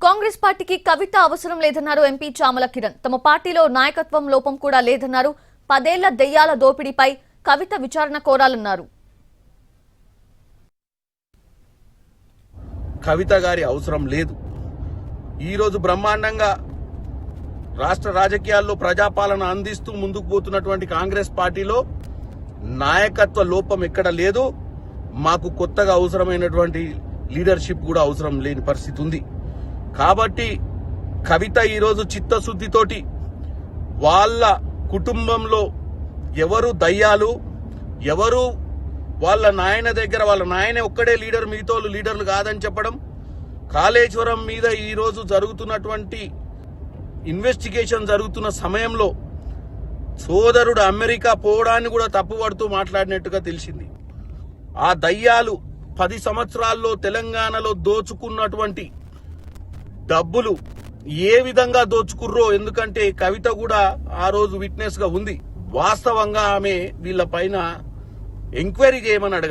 కాంగ్రెస్ పార్టీకి కవిత అవసరం లేదన్నారు ఎంపీ చామల కిరణ్. తమ పార్టీలో నాయకత్వం లోపం కూడా లేదన్నారు. 10 ఏళ్ల దెయ్యాల దోపిడీపై కవిత విచారణ కోరాలన్నారు. కవిత గారి అవసరం లేదు. ఈరోజు బ్రహ్మాండంగా రాష్ట్ర రాజకీయాల్లో ప్రజాపాలన అందిస్తూ ముందుకు పోతున్నటువంటి కాంగ్రెస్ పార్టీలో నాయకత్వ లోపం ఎక్కడ లేదు. మాకు కొత్తగా అవసరమైనటువంటి లీడర్షిప్ కూడా అవసరం లేని పరిస్థితి ఉంది. కాబట్టి కవిత ఈరోజు చిత్తశుద్ధితోటి వాళ్ళ కుటుంబంలో ఎవరు దయ్యాలు, ఎవరు వాళ్ళ నాయన దగ్గర వాళ్ళ నాయన ఒక్కడే లీడర్, మిగతాలు లీడర్లు కాదని చెప్పడం, కాళేశ్వరం మీద ఈరోజు జరుగుతున్నటువంటి ఇన్వెస్టిగేషన్ జరుగుతున్న సమయంలో సోదరుడు అమెరికా పోవడాన్ని కూడా తప్పుపడుతూ మాట్లాడినట్టుగా తెలిసింది. ఆ దయ్యాలు 10 సంవత్సరాల్లో తెలంగాణలో దోచుకున్నటువంటి డబ్బులు ఏ విధంగా దోచుకుర్రో, ఎందుకంటే కవిత కూడా ఆ రోజు విట్నెస్ గా ఉంది. వాస్తవంగా ఆమె వీళ్ళ పైన ఎంక్వైరీ చేయమని అడగాలి.